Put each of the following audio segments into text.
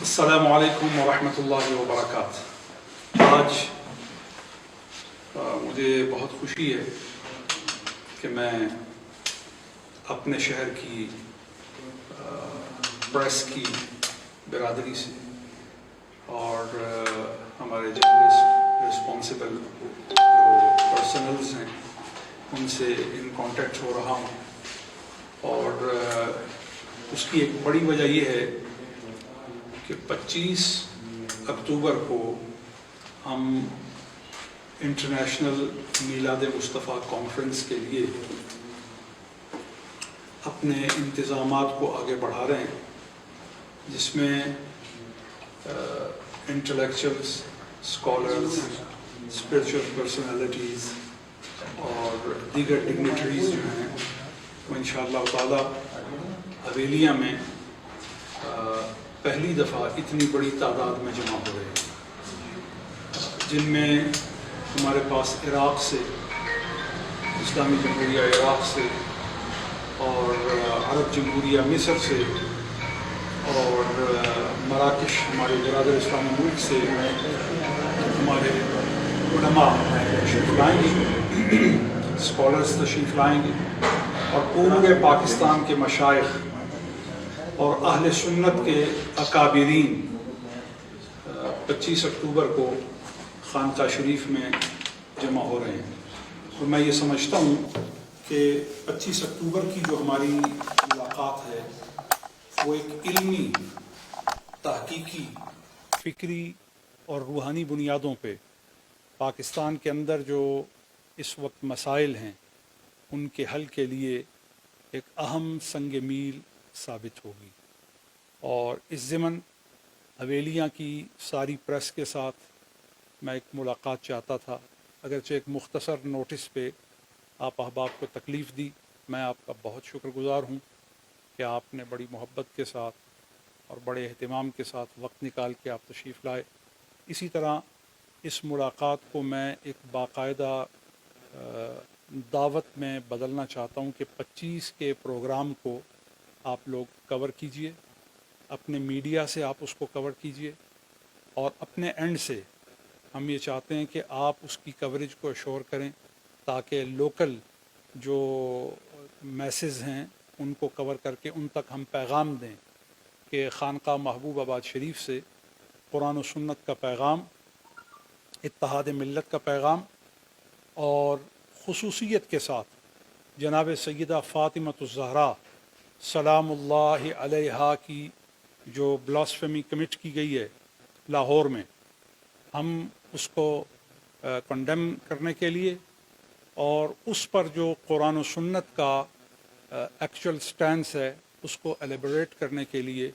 السلام علیکم ورحمۃ اللہ وبرکاتہ۔ آج مجھے بہت خوشی ہے کہ میں اپنے شہر کی پریس کی برادری سے اور ہمارے جرنلسٹ رسپانسبل جو پرسنلز ہیں ان سے ان کانٹیکٹ ہو رہا ہوں، اور اس کی ایک بڑی وجہ یہ ہے کہ 25 اکتوبر کو ہم انٹرنیشنل میلاد مصطفیٰ کانفرنس کے لیے اپنے انتظامات کو آگے بڑھا رہے ہیں، جس میں انٹلیکچوئلس، اسکالرز، اسپریچول پرسنالٹیز اور دیگر ڈگنیٹریز جو ہیں وہ انشاءاللہ تعالیٰ حویلیہ میں پہلی دفعہ اتنی بڑی تعداد میں جمع ہو رہے ہیں، جن میں ہمارے پاس عراق سے، اسلامی جمہوریہ عراق سے، اور عرب جمہوریہ مصر سے، اور مراکش ہمارے برادر اسلامی ملک سے ہمارے علماء تشریف لائیں گے، اسکالرز تشریف لائیں گے، اور پورے پاکستان کے مشائخ اور اہل سنت کے اکابرین 25 اکتوبر کو خانقاہ شریف میں جمع ہو رہے ہیں۔ اور میں یہ سمجھتا ہوں کہ 25 اکتوبر کی جو ہماری ملاقات ہے وہ ایک علمی، تحقیقی، فکری اور روحانی بنیادوں پہ پاکستان کے اندر جو اس وقت مسائل ہیں ان کے حل کے لیے ایک اہم سنگ میل ثابت ہوگی۔ اور اس ضمن حویلیاں کی ساری پریس کے ساتھ میں ایک ملاقات چاہتا تھا، اگرچہ ایک مختصر نوٹس پہ آپ احباب کو تکلیف دی۔ میں آپ کا بہت شکر گزار ہوں کہ آپ نے بڑی محبت کے ساتھ اور بڑے اہتمام کے ساتھ وقت نکال کے آپ تشریف لائے۔ اسی طرح اس ملاقات کو میں ایک باقاعدہ دعوت میں بدلنا چاہتا ہوں کہ 25 کے پروگرام کو آپ لوگ کور کیجئے، اپنے میڈیا سے آپ اس کو کور کیجئے، اور اپنے اینڈ سے ہم یہ چاہتے ہیں کہ آپ اس کی کوریج کو اشور کریں تاکہ لوکل جو میسز ہیں ان کو کور کر کے ان تک ہم پیغام دیں کہ خانقاہ محبوب آباد شریف سے قرآن و سنت کا پیغام، اتحاد ملت کا پیغام، اور خصوصیت کے ساتھ جناب سیدہ فاطمۃ الزہرا سلام اللہ علیہا کی جو بلاسفیمی کمٹ کی گئی ہے لاہور میں، ہم اس کو کنڈیم کرنے کے لیے اور اس پر جو قرآن و سنت کا ایکچوئل سٹینس ہے اس کو ایلیبریٹ کرنے کے لیے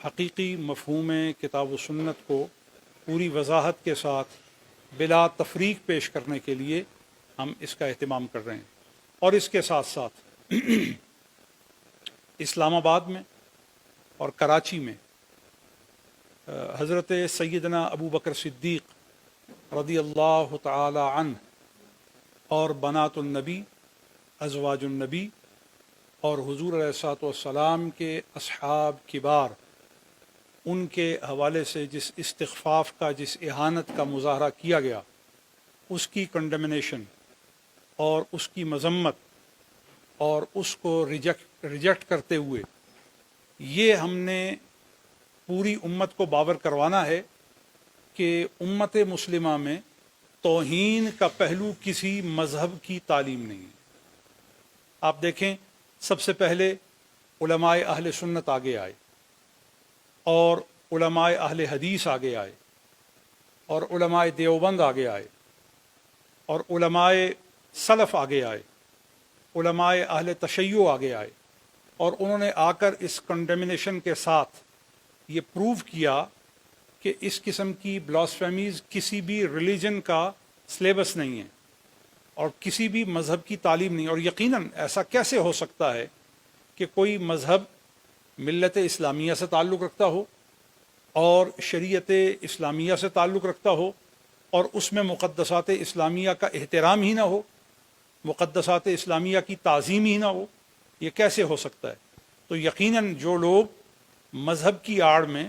حقیقی مفہوم کتاب و سنت کو پوری وضاحت کے ساتھ بلا تفریق پیش کرنے کے لیے ہم اس کا اہتمام کر رہے ہیں۔ اور اس کے ساتھ ساتھ اسلام آباد میں اور کراچی میں حضرت سیدنا ابو بکر صدیق رضی اللہ تعالی عنہ اور بنات النبی، ازواج النبی، اور حضور علیہ الصلوۃ والسلام کے اصحاب کبار، ان کے حوالے سے جس استخفاف کا، جس اہانت کا مظاہرہ کیا گیا، اس کی کنڈمنیشن اور اس کی مذمت اور اس کو ریجیکٹ کرتے ہوئے یہ ہم نے پوری امت کو باور کروانا ہے کہ امت مسلمہ میں توہین کا پہلو کسی مذہب کی تعلیم نہیں ہے۔ آپ دیکھیں، سب سے پہلے علماء اہل سنت آگے آئے، اور علماء اہل حدیث آگے آئے، اور علماء دیوبند آگے آئے، اور علماء سلف آگے آئے، علماء اہل تشیع آگے آئے، اور انہوں نے آ کر اس کنڈیمنیشن کے ساتھ یہ پروو کیا کہ اس قسم کی بلاسفیمیز کسی بھی ریلیجن کا سلیبس نہیں ہے اور کسی بھی مذہب کی تعلیم نہیں، اور یقیناً ایسا کیسے ہو سکتا ہے کہ کوئی مذہب ملت اسلامیہ سے تعلق رکھتا ہو اور شریعت اسلامیہ سے تعلق رکھتا ہو اور اس میں مقدسات اسلامیہ کا احترام ہی نہ ہو، مقدسات اسلامیہ کی تعظیم ہی نہ ہو؟ یہ کیسے ہو سکتا ہے؟ تو یقیناً جو لوگ مذہب کی آڑ میں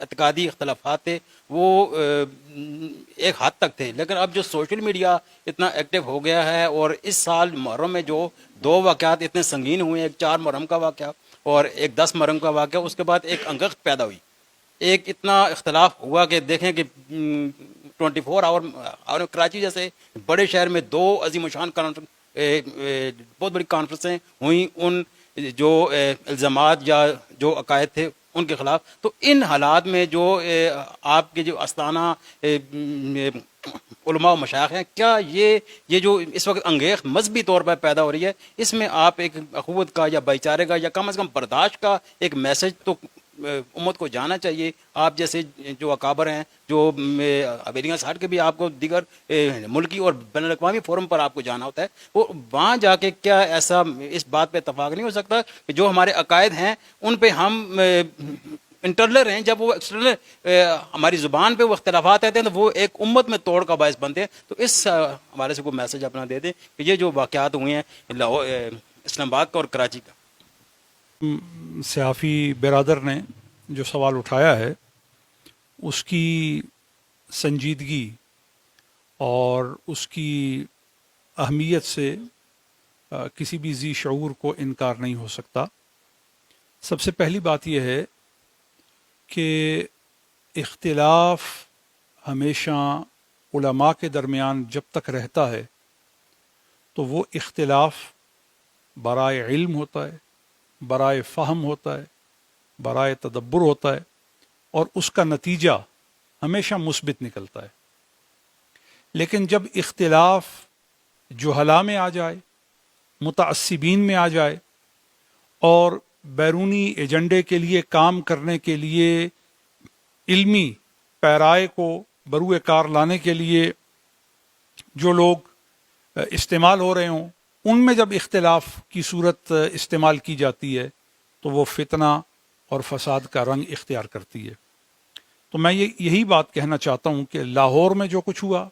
اعتقادی اختلافات تھے وہ ایک حد تک تھے، لیکن اب جو سوشل میڈیا اتنا ایکٹیو ہو گیا ہے، اور اس سال محرم میں جو 2 واقعات اتنے سنگین ہوئے، ایک 4 محرم کا واقعہ اور ایک 10 محرم کا واقعہ، اس کے بعد ایک انگیخت پیدا ہوئی، ایک اتنا اختلاف ہوا کہ دیکھیں کہ 24 اور کراچی جیسے بڑے شہر میں 2 عظیم الشان بہت بڑی کانفرنسیں ہوئیں ان جو الزامات یا جو عقائد تھے ان کے خلاف. تو ان حالات میں جو آپ کے جو استانہ علماء و مشائخ ہیں، کیا یہ جو اس وقت انگیخت مذہبی طور پر پیدا ہو رہی ہے، اس میں آپ ایک اخوت کا یا بھائی چارے کا یا کم از کم برداشت کا ایک میسج تو امت کو جانا چاہیے؟ آپ جیسے جو اکابر ہیں، جو حویلیاں سے ہٹ کے بھی آپ کو دیگر ملکی اور بین الاقوامی فورم پر آپ کو جانا ہوتا ہے، وہ وہاں جا کے کیا ایسا اس بات پہ اتفاق نہیں ہو سکتا کہ جو ہمارے عقائد ہیں ان پہ ہم انٹرنل رہیں، جب وہ ایکسٹرنل ہماری زبان پہ وہ اختلافات آتے ہیں تو وہ ایک امت میں توڑ کا باعث بنتے ہیں؟ تو اس حوالے سے کوئی میسج اپنا دے دیں کہ یہ جو واقعات ہوئے ہیں اسلام آباد کا اور کراچی کا. صحافی برادر نے جو سوال اٹھایا ہے اس کی سنجیدگی اور اس کی اہمیت سے کسی بھی ذی شعور کو انکار نہیں ہو سکتا. سب سے پہلی بات یہ ہے کہ اختلاف ہمیشہ علماء کے درمیان جب تک رہتا ہے تو وہ اختلاف برائے علم ہوتا ہے، برائے فہم ہوتا ہے، برائے تدبر ہوتا ہے، اور اس کا نتیجہ ہمیشہ مثبت نکلتا ہے. لیکن جب اختلاف جہلاء میں آ جائے، متعصبین میں آ جائے، اور بیرونی ایجنڈے کے لیے کام کرنے کے لیے علمی پیرائے کو بروئے کار لانے کے لیے جو لوگ استعمال ہو رہے ہوں، ان میں جب اختلاف کی صورت استعمال کی جاتی ہے تو وہ فتنہ اور فساد کا رنگ اختیار کرتی ہے. تو میں یہی بات کہنا چاہتا ہوں کہ لاہور میں جو کچھ ہوا،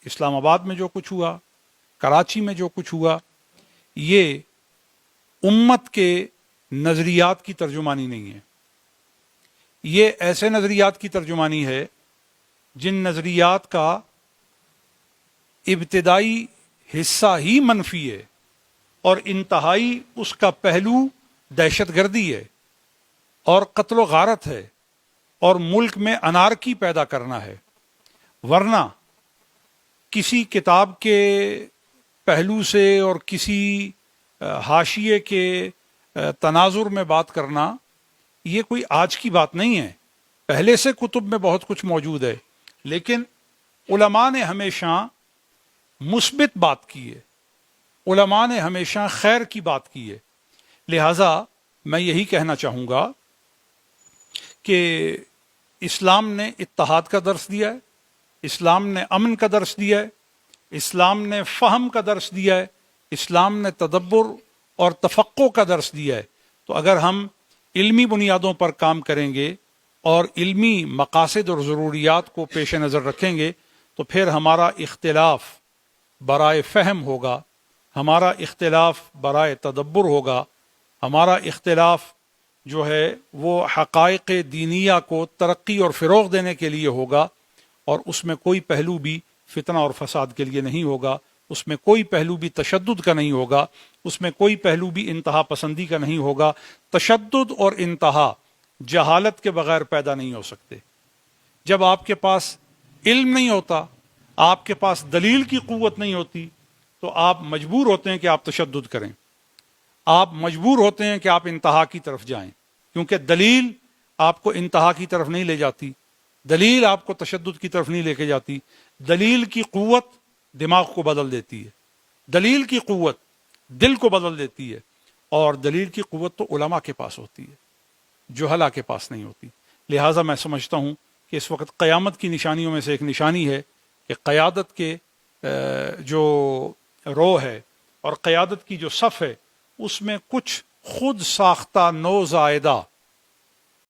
اسلام آباد میں جو کچھ ہوا، کراچی میں جو کچھ ہوا، یہ امت کے نظریات کی ترجمانی نہیں ہے. یہ ایسے نظریات کی ترجمانی ہے جن نظریات کا ابتدائی حصہ ہی منفی ہے اور انتہائی اس کا پہلو دہشت گردی ہے اور قتل و غارت ہے اور ملک میں انارکی پیدا کرنا ہے. ورنہ کسی کتاب کے پہلو سے اور کسی حاشیے کے تناظر میں بات کرنا یہ کوئی آج کی بات نہیں ہے. پہلے سے کتب میں بہت کچھ موجود ہے، لیکن علماء نے ہمیشہ مثبت بات کی ہے، علماء نے ہمیشہ خیر کی بات کی ہے. لہٰذا میں یہی کہنا چاہوں گا کہ اسلام نے اتحاد کا درس دیا ہے، اسلام نے امن کا درس دیا ہے، اسلام نے فہم کا درس دیا ہے، اسلام نے تدبر اور تفقع کا درس دیا ہے. تو اگر ہم علمی بنیادوں پر کام کریں گے اور علمی مقاصد اور ضروریات کو پیش نظر رکھیں گے تو پھر ہمارا اختلاف برائے فہم ہوگا، ہمارا اختلاف برائے تدبر ہوگا، ہمارا اختلاف جو ہے وہ حقائق دینیہ کو ترقی اور فروغ دینے کے لیے ہوگا، اور اس میں کوئی پہلو بھی فتنہ اور فساد کے لیے نہیں ہوگا، اس میں کوئی پہلو بھی تشدد کا نہیں ہوگا، اس میں کوئی پہلو بھی انتہا پسندی کا نہیں ہوگا. تشدد اور انتہا جہالت کے بغیر پیدا نہیں ہو سکتے. جب آپ کے پاس علم نہیں ہوتا، آپ کے پاس دلیل کی قوت نہیں ہوتی، تو آپ مجبور ہوتے ہیں کہ آپ تشدد کریں، آپ مجبور ہوتے ہیں کہ آپ انتہا کی طرف جائیں، کیونکہ دلیل آپ کو انتہا کی طرف نہیں لے جاتی، دلیل آپ کو تشدد کی طرف نہیں لے کے جاتی. دلیل کی قوت دماغ کو بدل دیتی ہے، دلیل کی قوت دل کو بدل دیتی ہے، اور دلیل کی قوت تو علماء کے پاس ہوتی ہے، جہلاء کے پاس نہیں ہوتی. لہٰذا میں سمجھتا ہوں کہ اس وقت قیامت کی نشانیوں میں سے ایک نشانی ہے کہ قیادت کے جو رو ہے اور قیادت کی جو صف ہے، اس میں کچھ خود ساختہ نوزائیدہ